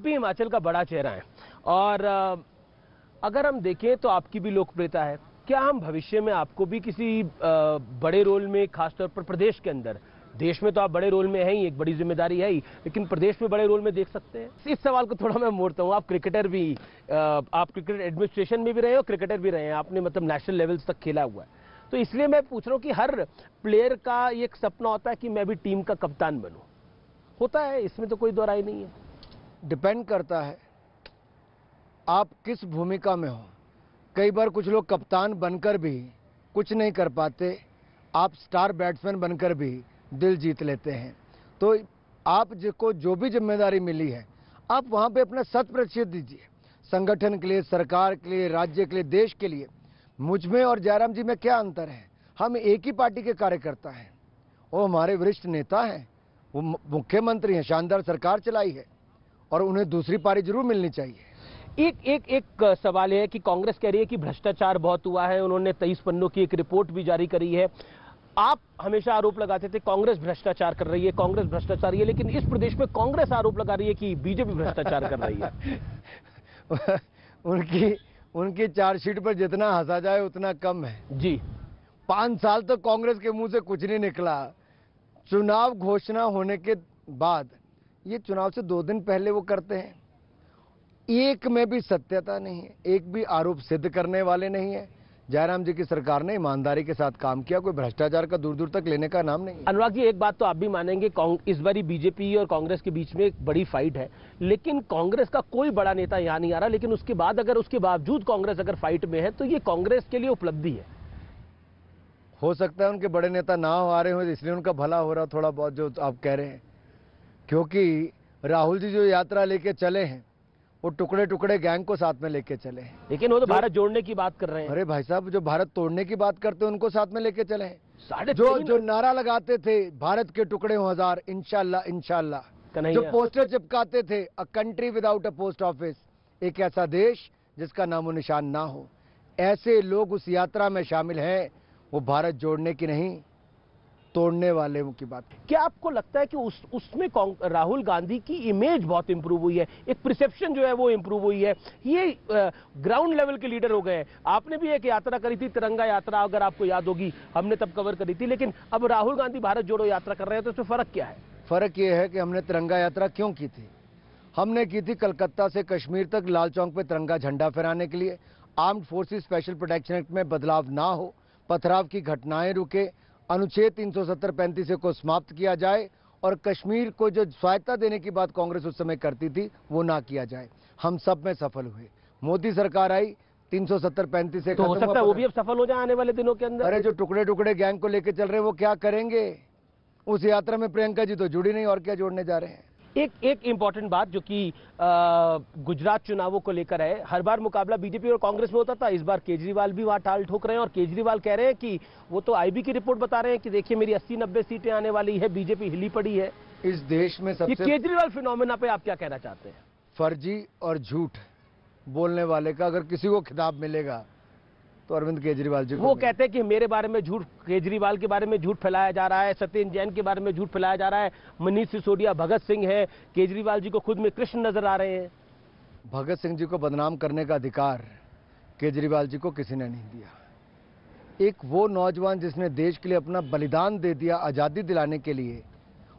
भी हिमाचल का बड़ा चेहरा है और अगर हम देखें तो आपकी भी लोकप्रियता है। क्या हम भविष्य में आपको भी किसी बड़े रोल में, खासतौर पर प्रदेश के अंदर, देश में तो आप बड़े रोल में हैं ही, एक बड़ी जिम्मेदारी है ही, लेकिन प्रदेश में बड़े रोल में देख सकते हैं? इस सवाल को थोड़ा मैं मोड़ता हूं। आप क्रिकेटर भी, आप क्रिकेट एडमिनिस्ट्रेशन में भी रहे हो, क्रिकेटर भी रहे हैं, आपने मतलब नेशनल लेवल्स तक खेला हुआ है, तो इसलिए मैं पूछ रहा हूं कि हर प्लेयर का एक सपना होता है कि मैं भी टीम का कप्तान बनूं। होता है, इसमें तो कोई दो राय नहीं है। डिपेंड करता है आप किस भूमिका में हो। कई बार कुछ लोग कप्तान बनकर भी कुछ नहीं कर पाते, आप स्टार बैट्समैन बनकर भी दिल जीत लेते हैं। तो आपको जो भी जिम्मेदारी मिली है, आप वहां पे अपना 100% दीजिए, संगठन के लिए, सरकार के लिए, राज्य के लिए, देश के लिए। मुझ में और जयराम जी में क्या अंतर है? हम एक ही पार्टी के कार्यकर्ता हैं, वो हमारे वरिष्ठ नेता हैं, वो मुख्यमंत्री हैं, शानदार सरकार चलाई है और उन्हें दूसरी पारी जरूर मिलनी चाहिए। एक सवाल है कि कांग्रेस कह रही है कि भ्रष्टाचार बहुत हुआ है, उन्होंने 23 पन्नों की एक रिपोर्ट भी जारी करी है। आप हमेशा आरोप लगाते थे कांग्रेस भ्रष्टाचार कर रही है, कांग्रेस भ्रष्टाचारी है, लेकिन इस प्रदेश में कांग्रेस आरोप लगा रही है कि बीजेपी भ्रष्टाचार कर रही है। उनकी चार्जशीट पर जितना हंसा जाए उतना कम है जी। 5 साल तो कांग्रेस के मुंह से कुछ नहीं निकला। चुनाव घोषणा होने के बाद, ये चुनाव से 2 दिन पहले वो करते हैं, एक में भी सत्यता नहीं है, एक भी आरोप सिद्ध करने वाले नहीं है। जयराम जी की सरकार ने ईमानदारी के साथ काम किया, कोई भ्रष्टाचार का दूर दूर तक लेने का नाम नहीं है। अनुराग जी, एक बात तो आप भी मानेंगे, इस बारी बीजेपी और कांग्रेस के बीच में एक बड़ी फाइट है, लेकिन कांग्रेस का कोई बड़ा नेता यहां नहीं आ रहा, लेकिन उसके बाद अगर उसके बावजूद कांग्रेस अगर फाइट में है तो ये कांग्रेस के लिए उपलब्धि है। हो सकता है उनके बड़े नेता ना आ रहे हो, इसलिए उनका भला हो रहा थोड़ा बहुत, जो आप कह रहे हैं। क्योंकि राहुल जी जो यात्रा लेके चले हैं, वो टुकड़े टुकड़े गैंग को साथ में लेके चले हैं, लेकिन वो तो भारत जोड़ने की बात कर रहे हैं। अरे भाई साहब, जो भारत तोड़ने की बात करते हैं उनको साथ में लेके चले हैं। 3.5 जो नारा लगाते थे भारत के टुकड़े हो 1000, इंशाल्लाह इंशाल्लाह, जो पोस्टर चिपकाते थे a country without a post office, एक ऐसा देश जिसका नामो निशान ना हो, ऐसे लोग उस यात्रा में शामिल हैं। वो भारत जोड़ने की नहीं, तोड़ने वाले की बात। क्या आपको लगता है कि उसमें राहुल गांधी की इमेज बहुत इंप्रूव हुई है, एक परसेप्शन जो है वो इंप्रूव हुई है, ये ग्राउंड लेवल के लीडर हो गए? आपने भी एक यात्रा करी थी, तिरंगा यात्रा, अगर आपको याद होगी, हमने तब कवर करी थी, लेकिन अब राहुल गांधी भारत जोड़ो यात्रा कर रहे हैं, तो इसमें फर्क क्या है? फर्क ये है कि हमने तिरंगा यात्रा क्यों की थी। हमने की थी कलकत्ता से कश्मीर तक लाल चौक पे तिरंगा झंडा फहराने के लिए, armed forces special protection act में बदलाव ना हो, पथराव की घटनाएं रुके, अनुच्छेद 370-35 को समाप्त किया जाए और कश्मीर को जो स्वायत्ता देने की बात कांग्रेस उस समय करती थी वो ना किया जाए। हम सब में सफल हुए। मोदी सरकार आई, 370-35 से तो हो सकता है वो भी अब सफल हो जाए आने वाले दिनों के अंदर। अरे जो टुकड़े टुकड़े गैंग को लेकर चल रहे हैं वो क्या करेंगे? उस यात्रा में प्रियंका जी तो जुड़ी नहीं, और क्या जोड़ने जा रहे हैं? एक इंपॉर्टेंट बात जो कि गुजरात चुनावों को लेकर है, हर बार मुकाबला बीजेपी और कांग्रेस में होता था, इस बार केजरीवाल भी वहां टाल ठोक रहे हैं और केजरीवाल कह रहे हैं कि वो तो आईबी की रिपोर्ट बता रहे हैं कि देखिए मेरी 80-90 सीटें आने वाली है, बीजेपी हिली पड़ी है। इस देश में सबसे, ये केजरीवाल फिनोमेना पे आप क्या कहना चाहते हैं? फर्जी और झूठ बोलने वाले का अगर किसी को खिताब मिलेगा तो अरविंद केजरीवाल जी को। वो कहते हैं कि मेरे बारे में झूठ, केजरीवाल के बारे में झूठ फैलाया जा रहा है, सत्येंद्र जैन के बारे में झूठ फैलाया जा रहा है, मनीष सिसोदिया भगत सिंह है, केजरीवाल जी को खुद में कृष्ण नजर आ रहे हैं। भगत सिंह जी को बदनाम करने का अधिकार केजरीवाल जी को किसी ने नहीं दिया। एक वो नौजवान जिसने देश के लिए अपना बलिदान दे दिया आजादी दिलाने के लिए,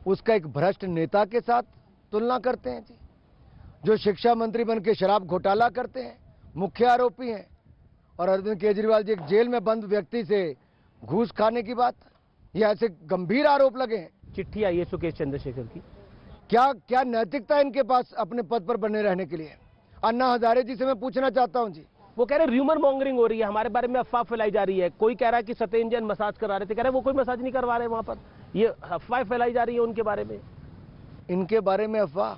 उसका एक भ्रष्ट नेता के साथ तुलना करते हैं जी, जो शिक्षा मंत्री बन के शराब घोटाला करते हैं, मुख्य आरोपी हैं। और अरविंद केजरीवाल जी एक जेल में बंद व्यक्ति से घूस खाने की बात, ये ऐसे गंभीर आरोप लगे हैं। चिट्ठी आई है सुकेश चंद्रशेखर की, क्या नैतिकता है इनके पास अपने पद पर बने रहने के लिए? अन्ना हजारे जी से मैं पूछना चाहता हूं जी। वो कह रहे हैं र्यूमर मॉन्गरिंग हो रही है, हमारे बारे में अफवाह फैलाई जा रही है। कोई कह रहा है कि सत्येंद्र जैन मसाज करा रहे थे, कह रहे हैं वो कोई मसाज नहीं करवा रहे वहां पर, ये अफवाह फैलाई जा रही है उनके बारे में। इनके बारे में अफवाह?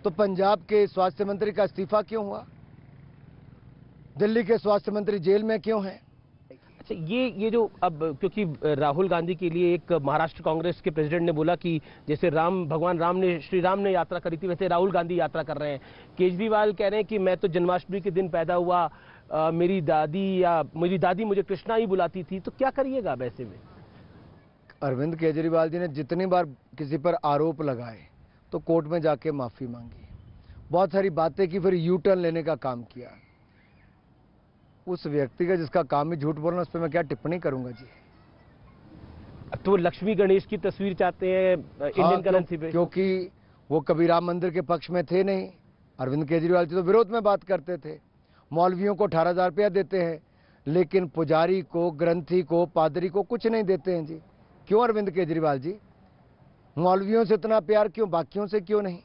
तो पंजाब के स्वास्थ्य मंत्री का इस्तीफा क्यों हुआ? दिल्ली के स्वास्थ्य मंत्री जेल में क्यों हैं? अच्छा, ये जो अब, क्योंकि राहुल गांधी के लिए एक महाराष्ट्र कांग्रेस के प्रेसिडेंट ने बोला कि जैसे भगवान राम ने, श्री राम ने यात्रा करी थी, वैसे राहुल गांधी यात्रा कर रहे हैं। केजरीवाल कह रहे हैं कि मैं तो जन्माष्टमी के दिन पैदा हुआ, मेरी दादी मुझे कृष्णा ही बुलाती थी। तो क्या करिएगा अब ऐसे में? अरविंद केजरीवाल जी ने जितनी बार किसी पर आरोप लगाए तो कोर्ट में जाके माफी मांगी। बहुत सारी बातें की, फिर यू टर्न लेने का काम किया। उस व्यक्ति का जिसका काम ही झूठ बोलना, उस पर मैं क्या टिप्पणी करूंगा जी। तो लक्ष्मी गणेश की तस्वीर चाहते हैं इंडियन करेंसी पे? क्योंकि वो कभी राम मंदिर के पक्ष में थे नहीं। अरविंद केजरीवाल जी तो विरोध में बात करते थे। मौलवियों को 18,000 रुपया देते हैं, लेकिन पुजारी को, ग्रंथी को, पादरी को कुछ नहीं देते हैं जी। क्यों अरविंद केजरीवाल जी? मौलवियों से इतना प्यार क्यों, बाकियों से क्यों नहीं?